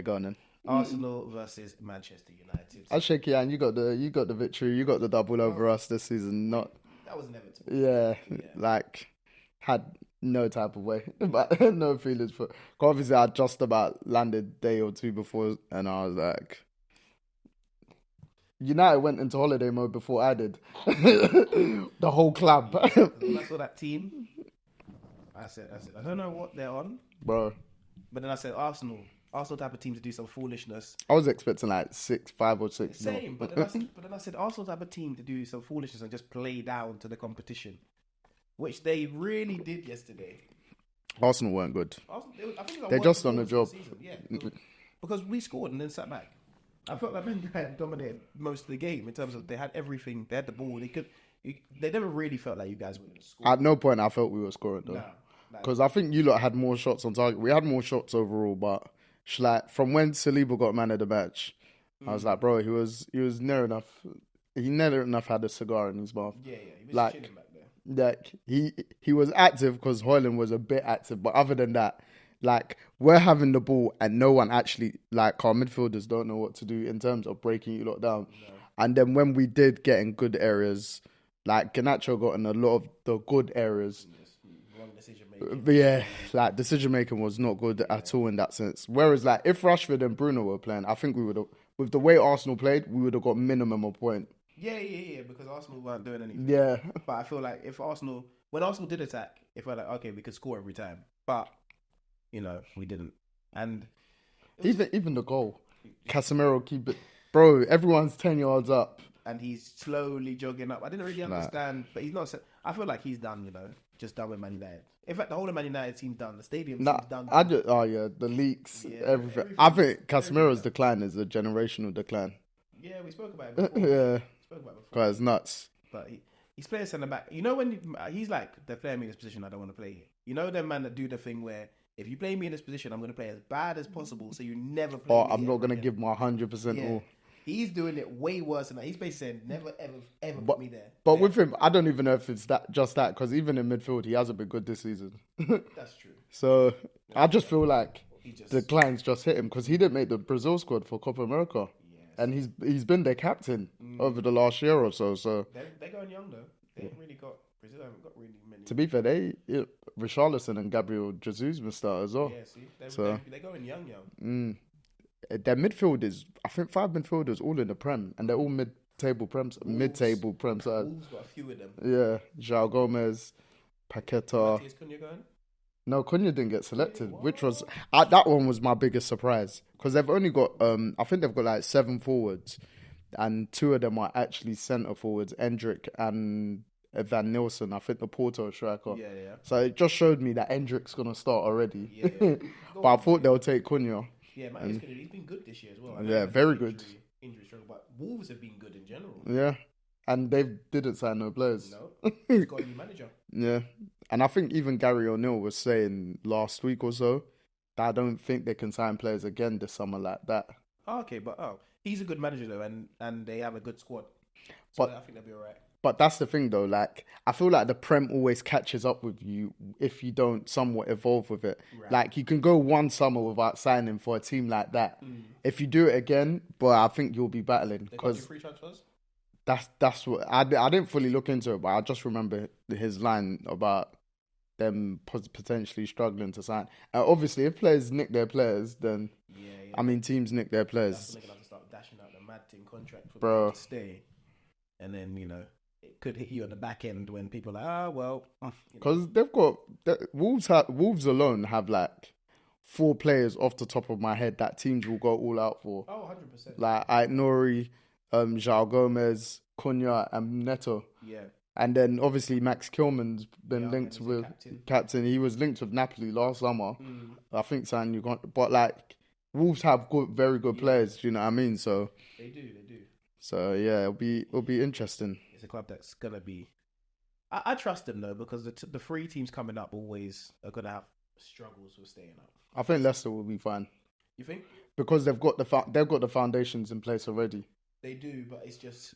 go on then. Arsenal versus Manchester United. I'll shake your hand. You got the victory. You got the double over us this season. Not That was inevitable. yeah, like had no type of way, but no feelings for. 'Cause obviously, I just about landed day or two before, and I was like, United went into holiday mode before I did. The whole club, When I saw that team, I said, I don't know what they're on, bro. but then I said Arsenal type of team to do some foolishness. I was expecting like 5 or 6. Same, but then I said Arsenal type of team to do some foolishness and just play down to the competition, which they really did yesterday. Arsenal weren't good. I think They're just on the job. Yeah, because we scored and then sat back. I felt like Man United dominated most of the game in terms of they had everything. They had the ball. They never really felt like you guys were going to score. At no point I felt we were scoring though, because I think you lot had more shots on target. We had more shots overall, but like from when Saliba got man of the match, I was like, bro, he was near enough. He near enough had a cigar in his mouth. Yeah, he was like, chilling back there. Like he was active because Højlund was a bit active, but other than that, like we're having the ball and no one actually, like our midfielders don't know what to do in terms of breaking you lot down. No. And then when we did get in good areas, like Garnacho got in a lot of the good areas. Wrong decision making. But yeah, like decision making was not good at all in that sense. Whereas like if Rashford and Bruno were playing, I think we would have, with the way Arsenal played, we would have got minimum a point. Yeah, because Arsenal weren't doing anything. Yeah. But I feel like when Arsenal did attack, it felt like, okay, we could score every time. But, we didn't. And even the goal, Casemiro keep it. Bro, everyone's 10 yards up. And he's slowly jogging up. I didn't really understand, but he's not. I feel like he's done, just done with Man United. In fact, the whole of Man United team's done. The stadium seems done. The leaks, everything. I think Casemiro's decline is a generational decline. Yeah, we spoke about it before. Because it's nuts. But he's playing centre back. When he's like, they're playing me in this position, I don't want to play here. Them man that do the thing where if you play me in this position, I'm going to play as bad as possible, so you never play. Or I'm not going to give my 100% all. He's doing it way worse than that. He's basically saying, never, ever put me there. But with him, I don't even know if it's that because even in midfield, he hasn't been good this season. That's true. So I just feel like the declines just hit him because he didn't make the Brazil squad for Copa America. Yes. And he's been their captain over the last year or so. So they're going young, though. They haven't really got... Brazil haven't got really many... To be fair, Richarlison and Gabriel Jesus must start as well. Yeah, see? They're going young. Their midfield is, I think, 5 midfielders all in the Prem, and they're all mid-table Prem side. Wolves got a few of them. Yeah, João Gomez, Paqueta. Is Cunha going? No, Cunha didn't get selected, which was that one was my biggest surprise because they've only got, I think they've got like 7 forwards, and 2 of them are actually centre forwards, Endrick and Van Nielsen. I think the Porto striker. Yeah. So it just showed me that Endrick's gonna start already. Yeah. But I thought they'll take Cunha. Yeah, he's been good this year as well. Yeah, very good. Injury struggle, but Wolves have been good in general. Yeah, and they didn't sign no players. No, he's got a new manager. Yeah, and I think even Gary O'Neill was saying last week or so that I don't think they can sign players again this summer like that. Oh, okay, but he's a good manager though, and they have a good squad, so I think they'll be alright. But that's the thing though, like I feel like the Prem always catches up with you if you don't somewhat evolve with it. Right. Like you can go one summer without signing for a team like that. If you do it again, but I think you'll be battling because free transfers. That's what I didn't fully look into it, but I just remember his line about them potentially struggling to sign. Obviously, if players nick their players, then I mean teams nick their players. They're gonna have to start dashing out the mad team contract for them to stay, and then it could hit you on the back end when people are like, because they've got Wolves alone have like 4 players off the top of my head that teams will go all out for. Oh, 100%. Like Aït-Nouri, João Gomez, Cunha, and Neto. Yeah. And then obviously Max Kilman's been linked with captain. He was linked with Napoli last summer. I think signing but like Wolves have very good players. Do you know what I mean? So they do. So yeah, it'll be interesting. It's a club that's gonna be. I trust them though because the 3 teams coming up always are gonna have struggles with staying up. I think Leicester will be fine. You think? Because they've got the foundations in place already. They do, but it's just,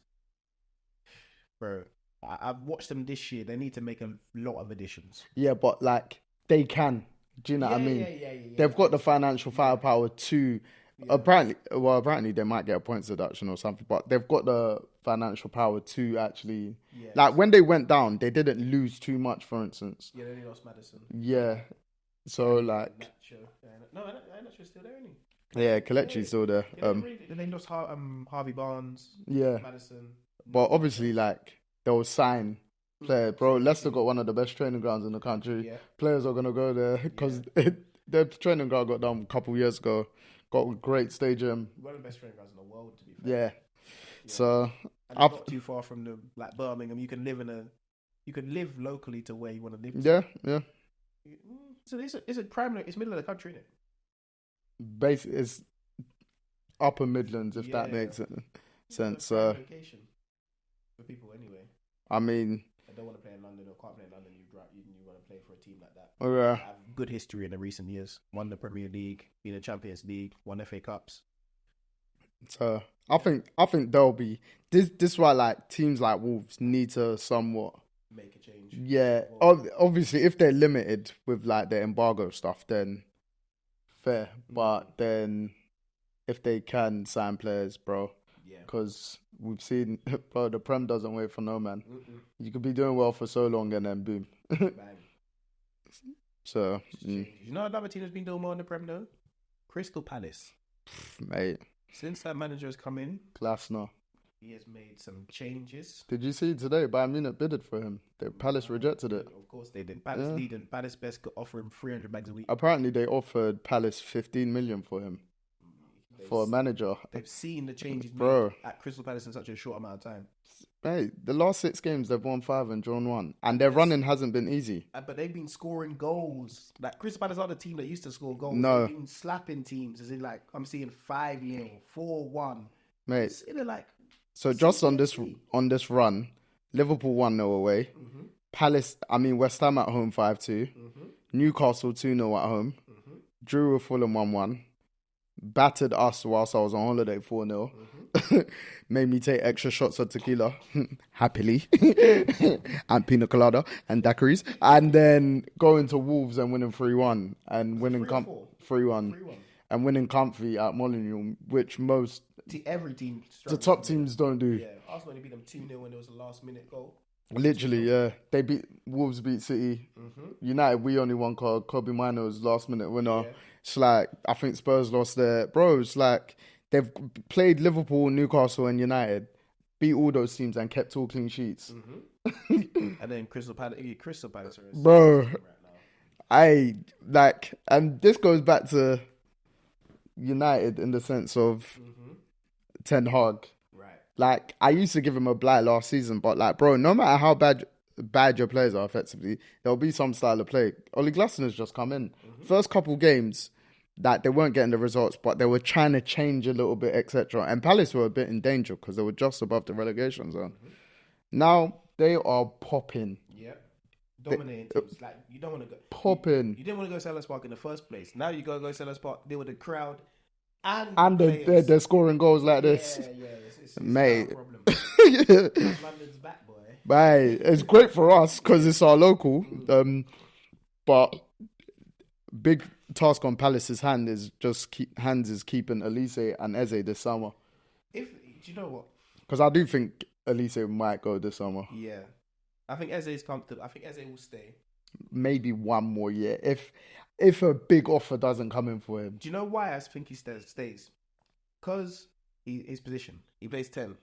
bro. I've watched them this year. They need to make a lot of additions. Yeah, but like they can. Do you know what I mean? Yeah. They've got the financial firepower to Apparently they might get a points deduction or something, but they've got the financial power to actually, like when they went down, they didn't lose too much. For instance, they only lost Madison. Yeah, so like, Nacho. No, Nacho's still there, isn't yeah, Kelechi's still there. They lost Harvey Barnes. Yeah, Madison. but obviously, like they'll sign players, bro. Leicester got one of the best training grounds in the country. Yeah. Players are gonna go there because their training ground got done a couple of years ago. Got a great stadium. One of the best training grounds in the world, to be fair. Yeah. So and it's not too far from the Birmingham. You can live locally to where you want to live. Yeah. So it's a prime. It's middle of the country, isn't it? Basically, it's Upper Midlands, if that makes sense. Location for people anyway. I mean, I don't want to play in London or can't play in London. You want to play for a team like that. Yeah. Have good history in the recent years. Won the Premier League, been in the Champions League, won FA Cups. So I think there'll be this. This is why like teams like Wolves need to somewhat make a change. Yeah, obviously if they're limited with like the embargo stuff, then fair. But then if they can sign players, bro, because we've seen, bro, the Prem doesn't wait for no man. You could be doing well for so long and then boom. Bang. So you know another team that's been doing more in the Prem though? Crystal Palace. Mate. Since that manager has come in, Glasner, he has made some changes. Did you see today Bayern Munich bidded for him? The Palace rejected it. Of course they did. Palace leading. Palace best could offer him 300 bags a week. Apparently they offered Palace 15 million for him. For a manager. They've seen the changes made at Crystal Palace in such a short amount of time. Mate, the last 6 games they've won 5 and drawn 1, and their running hasn't been easy. But they've been scoring goals. Like Crystal Palace are the team that used to score goals. No, they've been slapping teams. As in, like I'm seeing 5-0, 4-1. Mate, like so just on this run, Liverpool 1-0 away. Palace, West Ham at home 5-2. Newcastle 2-0 at home. Drew with Fulham 1-1. Battered us whilst I was on holiday 4-0. Made me take extra shots of tequila, happily, and pina colada and daiquiris, and then going to Wolves and winning 3-1 and winning 3-1 and winning comfy at Molineux, which every team the top teams don't do. Yeah, Arsenal only beat them 2-0 when there was a last minute goal. Literally, yeah. Wolves beat City. United, we only won Kobe Mino's last minute winner. Yeah. It's like, I think Spurs lost there. Bro, it's like, they've played Liverpool, Newcastle and United, beat all those teams and kept all clean sheets. And then Crystal Palace bro, right now. And this goes back to United in the sense of Ten Hag. Like, I used to give him a blight last season, but like, bro, no matter how bad your players are effectively, there'll be some style of play. Ole Glasner's just come in. First couple games, that they weren't getting the results, but they were trying to change a little bit, etc. And Palace were a bit in danger because they were just above the relegation zone. Now, they are popping. Yeah. Dominating teams. Like, you don't want to go... Popping. You didn't want to go Selhurst Park in the first place. Now you go Selhurst Park, deal with the crowd and they're scoring goals like this. Yeah. It's mate. not a problem. London's back, boy. Mate, it's great for us because it's our local. But big task on Palace's hand is keeping Elise and Eze this summer. Do you know what? Because I do think Elise might go this summer. Yeah. I think Eze is comfortable. I think Eze will stay. Maybe one more year. If a big offer doesn't come in for him. Do you know why I think he stays? Because his position. He plays 10.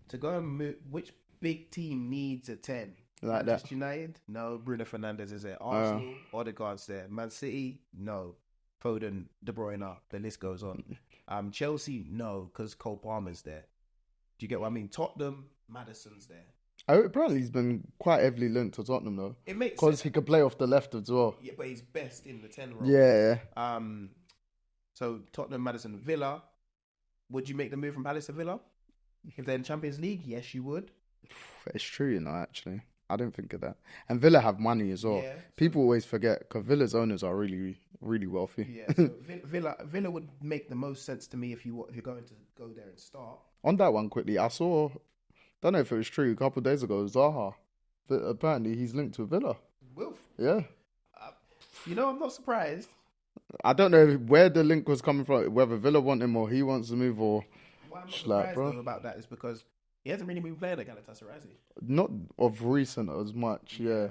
To go and move, which big team needs a 10? Like Manchester United? No. Bruno Fernandes is there. Arsenal? Odegaard's there. Man City? No. Foden, De Bruyne, the list goes on. Chelsea? No, because Cole Palmer's there. Do you get what I mean? Tottenham? Madison's there. Apparently he's been quite heavily linked to Tottenham though. It makes because he could play off the left as well. Yeah, but he's best in the 10 role. Yeah. So Tottenham, Madison, Villa. Would you make the move from Palace to Villa? If they're in Champions League, yes, you would. It's true, actually. I didn't think of that. And Villa have money as well. Yeah, people always forget because Villa's owners are really, really wealthy. Yeah, so Villa would make the most sense to me if you're going to go there and start. On that one quickly, I saw, don't know if it was true, a couple of days ago, Zaha. But apparently he's linked to Villa. Wilf? Yeah. I'm not surprised. I don't know where the link was coming from. Whether Villa want him or he wants to move, or Why I'm not just like, surprised bro, though about that is because he hasn't really been playing at Galatasaray, has he? not of recent as much. Yeah.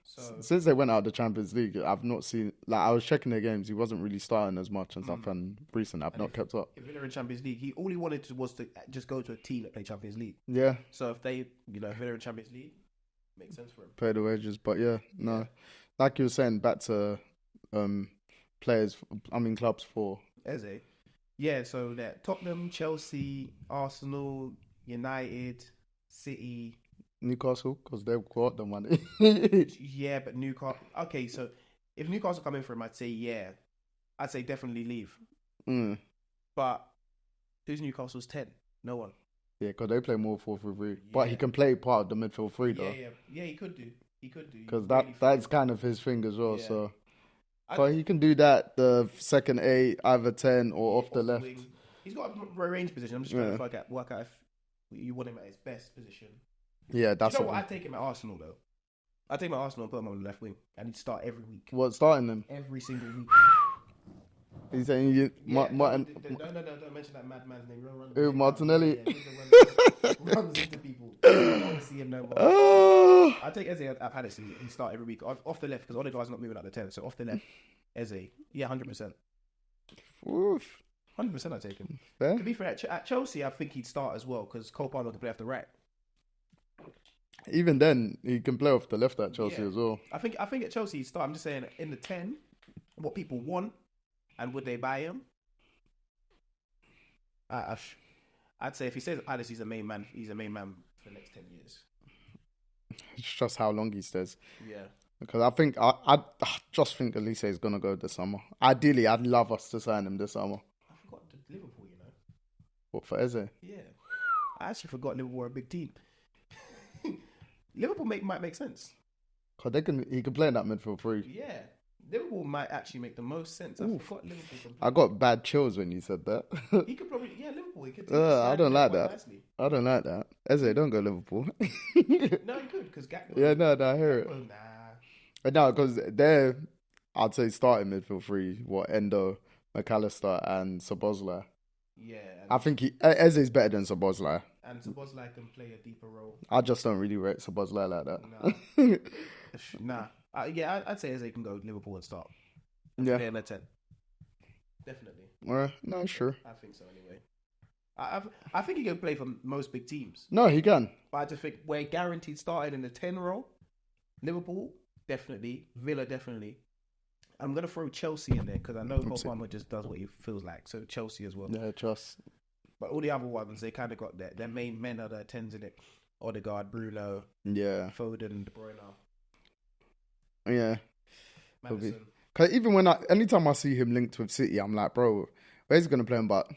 So Since they went out of the Champions League, I've not seen. Like I was checking their games, he wasn't really starting as much and stuff. And recent, I've not kept up. if Villa in Champions League, all he wanted was to just go to a team that played Champions League. Yeah, So if they, if Villa in Champions League, makes sense for him. pay the wages, but yeah, no. Like you were saying, back to players. I mean, clubs for Eze. Yeah, so that Tottenham, Chelsea, Arsenal, United, City. Newcastle because they've got the money. Yeah, but Newcastle. Okay, so if Newcastle come in for him, I'd say yeah. I'd say definitely leave. But who's Newcastle's 10? No one. Yeah, because they play more 4-3-3. But he can play part of the midfield three though. Yeah, he could do. Because that's kind of his thing as well. Yeah. So, but he can do that. The second 8, either 10 or off the left. Wing. He's got a range position. I'm just trying to work out if you want him at his best position. Yeah, that's. You know what? I'd take him at Arsenal though. I'd take him at Arsenal and put him on the left wing, and he'd start every week. What, starting him? Every single week. He's saying you. No, don't mention that madman's name. Who, Martinelli? Runs into people. I don't want to see him no more. I take Eze at Palace and he start every week off the left because Odegaard's not moving out the 10. So off the left, Eze. Yeah, 100%. 100% I take him. Fair. To be fair, at Chelsea, I think he'd start as well because Cole Palmer can play off the right. Even then, he can play off the left at Chelsea as well. I think at Chelsea he'd start. I'm just saying in the 10, what people want and would they buy him? I'd say if he stays at Palace, he's a main man. He's a main man for the next 10 years. It's just how long he stays. Yeah. Because I think I just think Elise is gonna go this summer. Ideally, I'd love us to sign him this summer. I forgot Liverpool. What, for Eze? Yeah. I actually forgot Liverpool were a big team. Liverpool might make sense. Cause he can play in that midfield three. Yeah, Liverpool might actually make the most sense. I forgot Liverpool. Completely. I got bad chills when you said that. He could probably Liverpool. He could. I don't like that. Nicely. I don't like that. Eze, don't go Liverpool. No, he could because Gakpo. Yeah, no, I hear it. Nah. No, because they're, I'd say starting midfield three. What, Endo, McAllister, and Szoboszlai. Yeah. I think Eze's better than Szoboszlai. And Szoboszlai can play a deeper role. I just don't really rate Szoboszlai like that. Nah. I'd say Eze can go Liverpool and start. Yeah. Play in the 10. Definitely. No, sure. I think so anyway. I think he can play for most big teams. No, he can. But I just think we're guaranteed starting in the 10 role. Liverpool, definitely. Villa, definitely. I'm going to throw Chelsea in there because I know Cole Palmer just does what he feels like. So Chelsea as well. Yeah, trust. But all the other ones, they kind of got their main men are the 10s in it. Odegaard, Bruno, Foden, De Bruyne. Yeah. Madison. Because even anytime I see him linked with City, I'm like, bro, where's he going to play him? But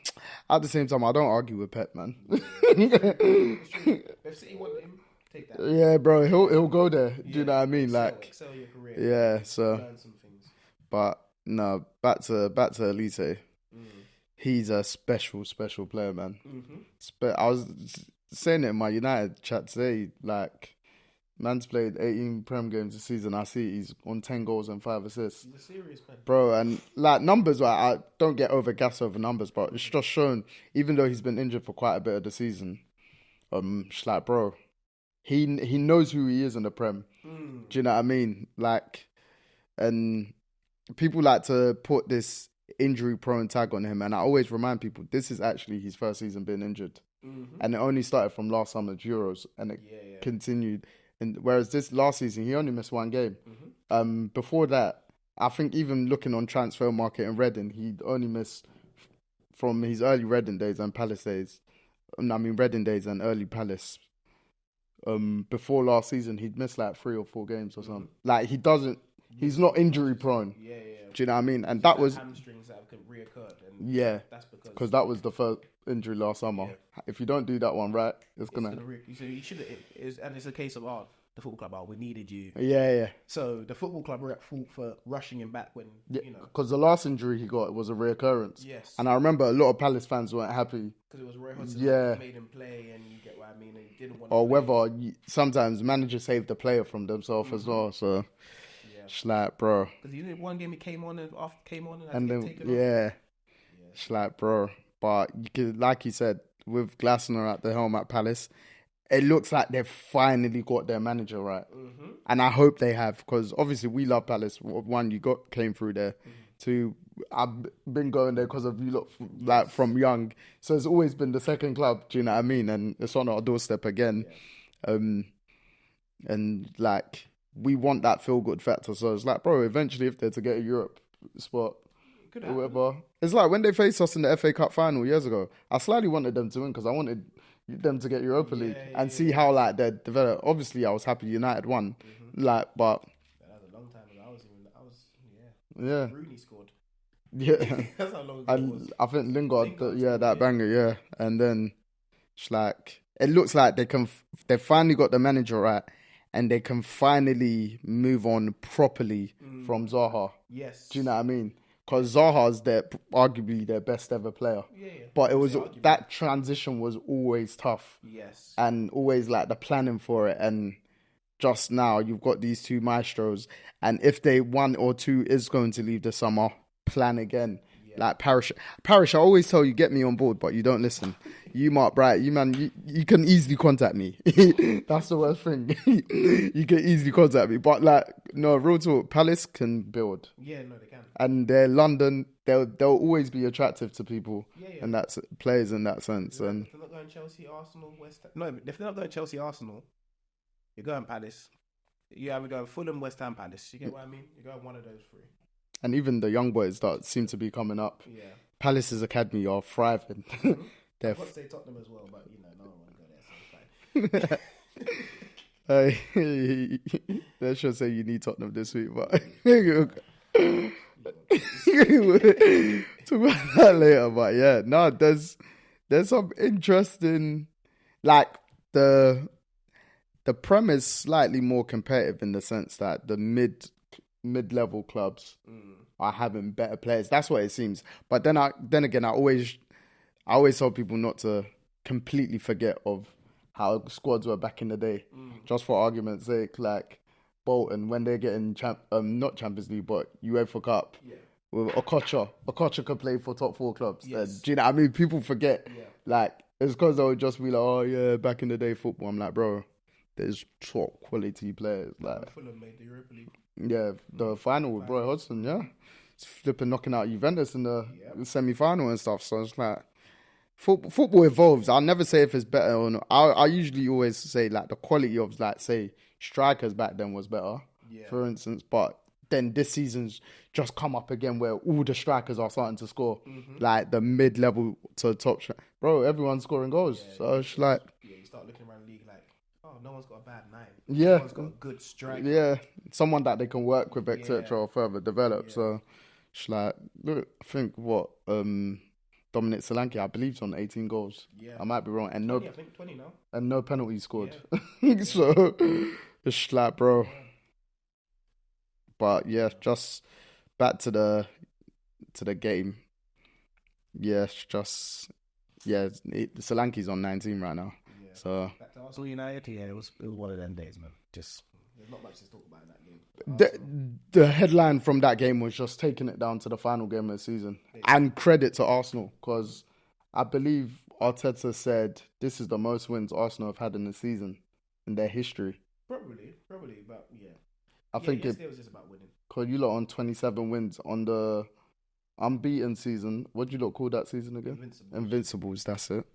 at the same time, I don't argue with Pep, man. If City want him, take that. Yeah, bro, he'll go there. Do you know what I mean? Excel your career. Yeah, so. Learn some things. But no, back to Elise. He's a special player, man. Mm-hmm. I was saying it in my United chat today, like, man's played 18 Prem games this season. I see he's on 10 goals and 5 assists. He's a serious man. Bro, and like numbers, I don't get over gas over numbers, but it's just shown, even though he's been injured for quite a bit of the season, just like, bro, he knows who he is in the Prem. Do you know what I mean? Like, and people like to put this injury-prone tag on him, and I always remind people, this is actually his first season being injured. And it only started from last summer's Euros, and it continued. And whereas this last season, he only missed one game. Before that, I think even looking on transfer market in Reading, he'd only missed from his early Reading days and Palace days. Reading days and early Palace. Before last season, he'd missed like 3 or 4 games or something. Like, he's not injury prone. Yeah. Do you know what I mean? And that was hamstrings that have reoccurred. And that's because that was the first injury last summer. Yeah. If you don't do that one right, it's gonna. So you should. And it's a case of the football club. We needed you. Yeah. So the football club were at fault for rushing him back when because the last injury he got was a reoccurrence. Yes. And I remember a lot of Palace fans weren't happy because it was Roy Hodgson that made him play, and you get what I mean. And he didn't want. Or whether sometimes managers save the player from themselves as well. So. It's like, bro. Because you know, one game he came on and had And to get then, taken off. yeah. It's like, bro. But you could, like you said, with Glasner at the helm at Palace, it looks like they've finally got their manager right. Mm-hmm. And I hope they have, because obviously we love Palace. One, you came through there. Two, I've been going there because of you lot, like from young. So it's always been the second club, do you know what I mean? And it's on our doorstep again. Yeah. And like, we want that feel-good factor. So it's like, bro, eventually if they're to get a Europe spot, or whatever. It's like when they faced us in the FA Cup final years ago, I slightly wanted them to win because I wanted them to get Europa League and see how like they develop. Obviously, I was happy United won, like, but that was a long time ago. yeah, Rooney scored. yeah. That's how long ago it And was. I think Lingard scored, that banger, yeah. And then it's like it looks like they finally got the manager right, and they can finally move on properly from Zaha. Yes. Do you know what I mean? Because Zaha's arguably their best ever player. Yeah. But it was that transition was always tough. Yes. And always like the planning for it. And just now you've got these two maestros. And if one or two is going to leave the summer, plan again. Yeah. Like Parish, I always tell you, get me on board, but you don't listen. You, Mark Bright, you can easily contact me. That's the worst thing. You can easily contact me. But like, no, real talk, Palace can build. Yeah, no, they can. And they're London, they'll always be attractive to people. Yeah. And that's players in that sense. And if they're not going Chelsea, Arsenal, West Ham. No, if they're not going Chelsea, Arsenal, you're going Palace. You either go Fulham, West Ham, Palace. You get what I mean? You're going one of those three. And even the young boys that seem to be coming up. Yeah. Palace's academy are thriving. I've got to say Tottenham as well, but no one want to go there, so it's fine. They should say you need Tottenham this week, but talk about that later. But yeah, no, there's some interesting, like the Prem is slightly more competitive in the sense that the mid-level clubs are having better players. That's what it seems. But then again, I always tell people not to completely forget of how squads were back in the day. Just for argument's sake, like Bolton when they're getting not Champions League but UEFA Cup. Yeah. With Okocha could play for top 4 clubs. Yes. Do you know what I mean? People forget. Yeah. Like it's because they would just be like, oh yeah, back in the day football. I'm like, bro, there's top quality players. Like Fulham made the Europa League. Yeah, the final with Roy Hodgson, yeah. It's flipping knocking out Juventus in the semi-final and stuff. So it's like, football evolves. I'll never say if it's better or not. I usually always say, like, the quality of, like, say, strikers back then was better, for instance. But then this season's just come up again where all the strikers are starting to score. Like, the mid-level to top. Bro, everyone's scoring goals. Yeah, so it's like... Yeah, you start looking around the league like, oh, no one's got a bad night. Yeah. No one's got a good strike. Yeah. Someone that they can work with, etc., or further develop. Yeah. So it's like, look, I think Dominic Solanke, I believe, is on 18 goals. Yeah. I might be wrong. And 20, I think 20 now. And no penalties scored. Yeah. So it's like, bro. But yeah, just back to the game. Yeah, Solanke's on 19 right now. Yeah. So back to Arsenal United, it was one of them days, man. Just there's not much to talk about in that game. The headline from that game was just taking it down to the final game of the season. Yeah. And credit to Arsenal, because I believe Arteta said this is the most wins Arsenal have had in the season in their history. Probably, but yeah. I think it was just about winning. Because you lot on 27 wins on the unbeaten season. What do you lot call that season again? Invincibles, that's it.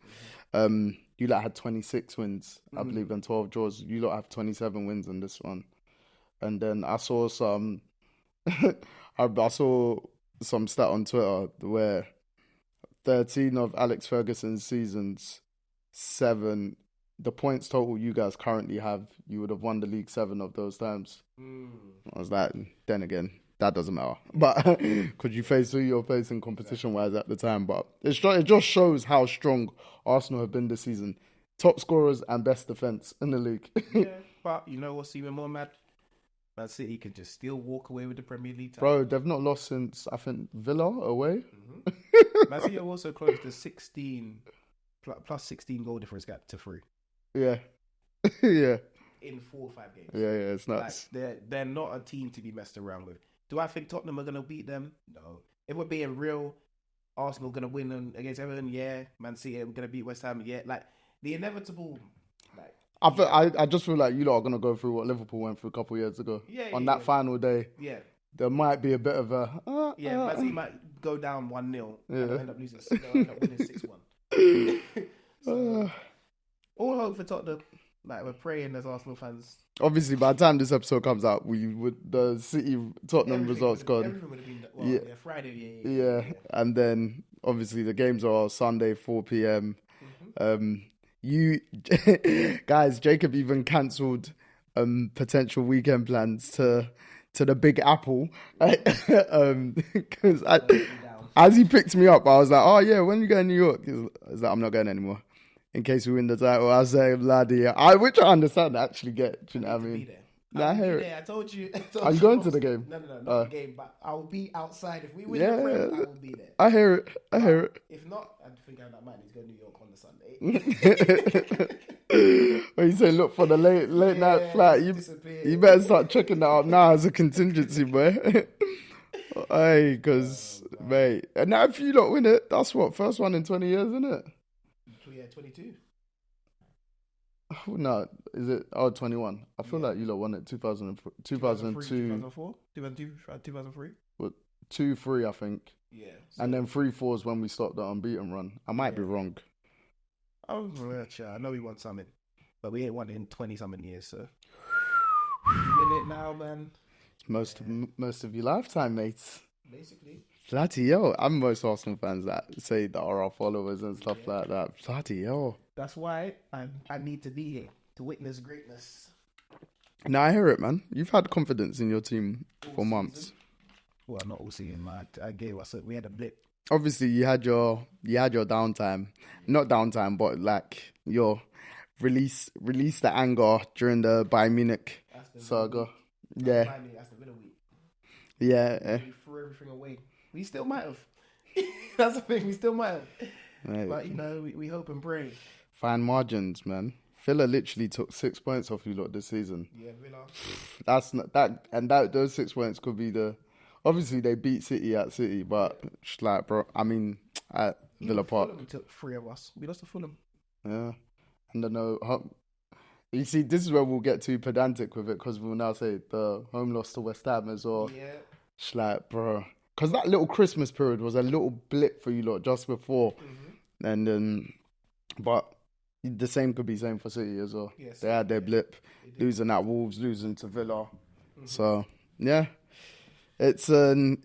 Mm-hmm. You lot had 26 wins, I believe, and 12 draws. You lot have 27 wins in this one. And then I saw some some stat on Twitter where 13 of Alex Ferguson's seasons, 7, the points total you guys currently have, you would have won the league 7 of those times. I was like, then again, that doesn't matter. But could you face who you're facing competition-wise at the time? But it just shows how strong Arsenal have been this season. Top scorers and best defence in the league. Yeah, but you know what's even more mad? Man City can just still walk away with the Premier League title. Bro, they've not lost since, I think, Villa away. Man City are also close to 16, plus 16 goal difference gap to 3. Yeah. Yeah. in 4 or 5 games. Yeah, it's nuts. They're not a team to be messed around with. Do I think Tottenham are going to beat them? No. If we're being real, Arsenal going to win against Everton? Yeah. Man City are going to beat West Ham? Yeah. Like, the inevitable... I just feel like you lot are going to go through what Liverpool went through a couple of years ago. On that final day. Yeah. There might be a bit of a... Man City might go down 1-0 and they'll end up losing. They'll end up winning 6-1. So, all hope for Tottenham. Like, we're praying as Arsenal fans. Obviously, by the time this episode comes out, the City Tottenham results gone. Everything would have been Friday. Yeah. And then obviously the games are Sunday 4 p.m. You guys, Jacob even cancelled potential weekend plans to the Big Apple because as he picked me up, I was like, "Oh yeah, when you go to New York?" He was like, "I'm not going anymore." In case we win the title, I say, bloody, which I understand, I actually get. Do you know what I mean? I hear it. I told you. Are you going to the game? No, not the game, but I'll be outside. If we win the Prem, I will be there. I hear it. If not, I think I might need to go to New York on the Sunday. When you say look for the late night flight, you better start checking that out now as a contingency, boy. Hey, because, mate, and now if you don't win it, that's what, first one in 20 years, isn't it? Yeah, 22. Oh, no, is it? Oh, 21. I feel like you lot won it 2002. 2004? 2003? What, 2-3, I think. Yeah. So. And then 3-4 is when we stopped the unbeaten run. I might be wrong. Oh, I know we won something, but we ain't won it in 20-something years, so. Win it now, man. Most of your lifetime, mates. Basically. Bloody hell. I'm most Arsenal fans that say that are our followers and stuff like that. Bloody hell. That's why I need to be here to witness greatness. No, I hear it, man. You've had confidence in your team for months. Well, not all season, man. I gave us we had a blip. Obviously, you had your downtime. Not downtime, but like your release the anger during the Bayern Munich saga. Yeah. That's the middle week. Yeah. We threw everything away. We still might have. That's the thing. We still might have. Right. But, we hope and pray. Fine margins, man. Villa literally took 6 points off you lot this season. Yeah, Villa. That's not that, and those 6 points could be obviously they beat City at City, but like, bro, I mean, at Villa Park. Fulham took 3 of us. We lost to Fulham. Yeah. And I know, you see, this is where we'll get too pedantic with it, because we'll now say the home loss to West Ham as well. Yeah. Like, bro. Because that little Christmas period was a little blip for you lot just before. Mm-hmm. And then, but the same could be same for City as well. Yes, they had their blip, losing at Wolves, losing to Villa. Mm-hmm. So, yeah. It's an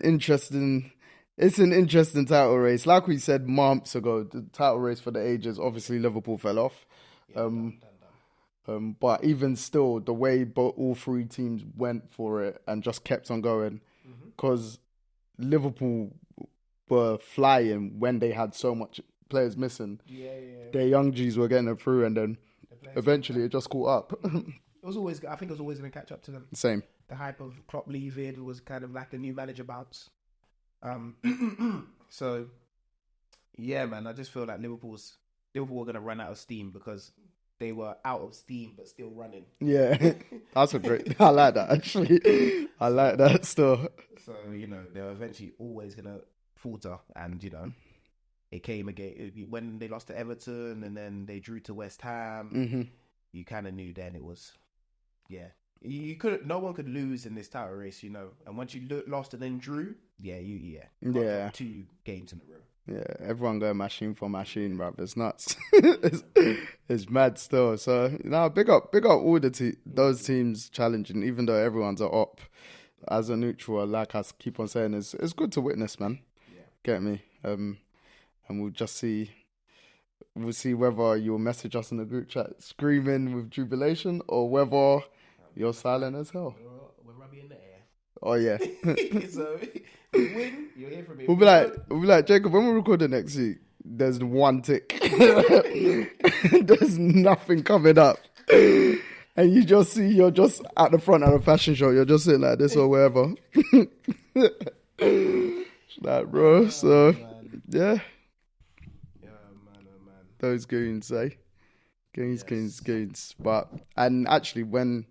interesting title race. Like we said months ago, the title race for the ages, obviously Liverpool fell off. Yeah, but even still, the way all three teams went for it and just kept on going, because Liverpool were flying when they had so much players missing. Yeah. Their young G's were getting it through, and then eventually it just caught up. I think it was always going to catch up to them. Same. The hype of Klopp leaving was kind of like the new manager bounce. So, yeah, man, I just feel like Liverpool were going to run out of steam because they were out of steam but still running. Yeah, that's I like that, actually. I like that still. So, they're eventually always going to falter. And, it came again when they lost to Everton and then they drew to West Ham. Mm-hmm. You kind of knew then it was, no one could lose in this title race, And once you lost and then drew, 2 games in a row. Yeah, everyone going machine for machine, bruv. It's nuts. It's mad still. So big up all those teams challenging, even though everyone's at up. As a neutral, like I keep on saying, it's good to witness, man. Yeah. Get me? And we'll just see. We'll see whether you'll message us in the group chat screaming with jubilation or whether you're silent as hell. We're rubbing in the air. Oh yeah. So win, you'll hear from me. We'll be like, Jacob, when we record the next week, there's one tick. There's nothing coming up. And you're just at the front of the fashion show. You're just sitting like this or wherever. Like, bro. So, yeah. Man. Those goons, eh? Gains. But and actually, when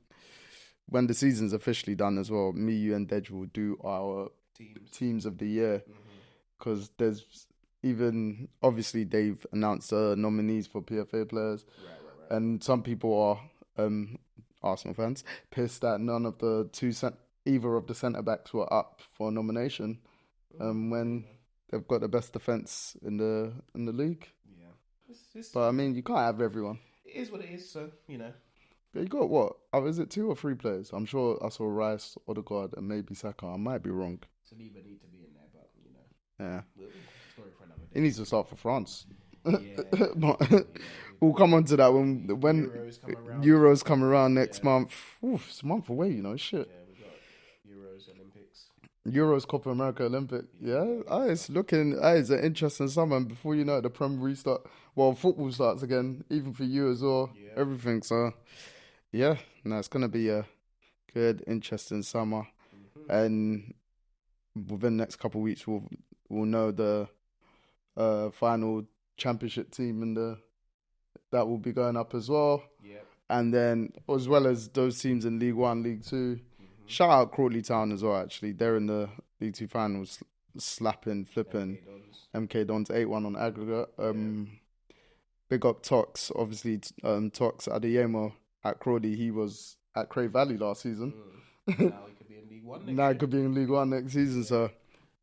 the season's officially done as well, me, you, and Deji will do our teams of the year because there's even obviously they've announced nominees for PFA players, and some people are Arsenal fans pissed that none of the either of the centre backs were up for nomination when they've got the best defence in the league. Yeah, but I mean you can't have everyone. It is what it is, so you know. You got what? Is it 2 or 3 players? I'm sure I saw Rice, Odegaard, and maybe Saka. I might be wrong. Saliba need to be in there, but you know. Yeah. Story for another day. He needs to start for France. Yeah. But we'll come on to that when Euros come around next month. Oof, it's a month away, you know. Shit. Yeah, we got Euros, Olympics. Euros, Copa America, Olympic. Yeah, it's looking. It's an interesting summer. And before you know it, the Premier restart. Well, football starts again, even for you as well. Yeah. Everything. So, yeah, no, it's gonna be a good, interesting summer. And within the next couple of weeks, we'll know the final championship team and that will be going up as well. Yeah. And then as well as those teams in League One, League Two. Shout out Crawley Town as well, actually. They're in the League 2 finals, flipping MK Dons 8-1 on aggregate. Big up Tox, obviously. Tox Adeyemo at Crawley. He was at Cray Valley last season. Now he could be in League 1 next Now he could be in League 1 next season, so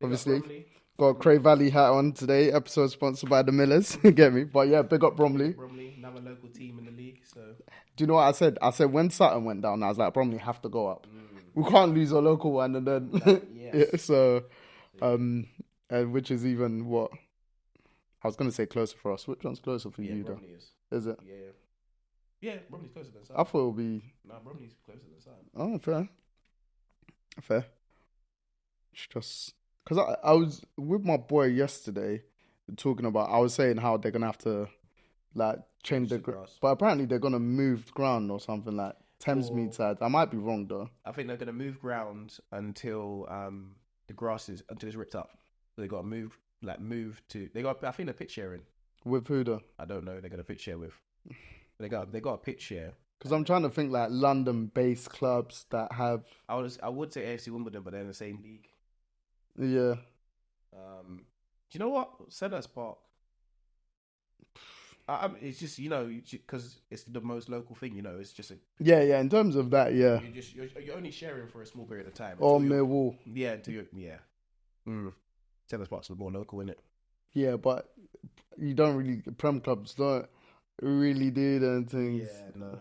obviously. Got a Cray Valley hat on today. Episode sponsored by the Millers. Get me? But yeah, big up Bromley. Bromley, another local team in the league. So do you know what I said? I said when Sutton went down, I was like, Bromley have to go up. We can't lose a local one, and then yeah, so which is even what I was gonna say closer for us. Which one's closer for you? Bromley is it? Yeah, Bromley's closer than Sutton. I thought it would be. No, Bromley's closer than Sutton. Oh, fair. It's just because I was with my boy yesterday talking about. I was saying how they're gonna have to like change the grass, but apparently they're gonna move ground or something like. Thamesmead side. I might be wrong though. I think they're going to move ground until the grass until it's ripped up. So they got to move to. They got. I think they're pitch sharing. With who though? I don't know. They're going to pitch share with. They got a pitch share. Because I'm trying to think like London-based clubs that have. I would say AFC Wimbledon, but they're in the same league. Yeah. Do you know what? Selhurst Park. It's just because it's the most local thing. It's just a in terms of that, yeah. You're only sharing for a small period of time. Or Millwall, Selhurst Park's more local, isn't it? Yeah, but you don't really. Prem clubs don't really do them things. Yeah, no.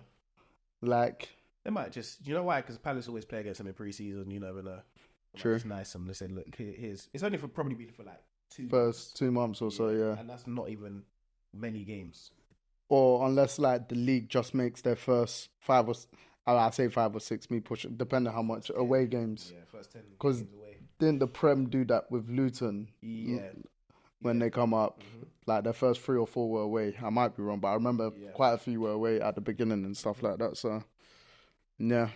Like they might just. You know why? Because Palace always play against them in pre-season. You never know. True. It's nice. They say, look, here's. It's only probably been for like 2 months or so. Yeah, and that's not even. Many games, or unless like the league just makes their first 5 or I say 5 or 6 me push it, depending on how much away games. Yeah, first 10 because didn't the Prem do that with Luton? When they come up, like their first 3 or 4 were away. I might be wrong, but I remember quite a few were away at the beginning and stuff like that. So yeah,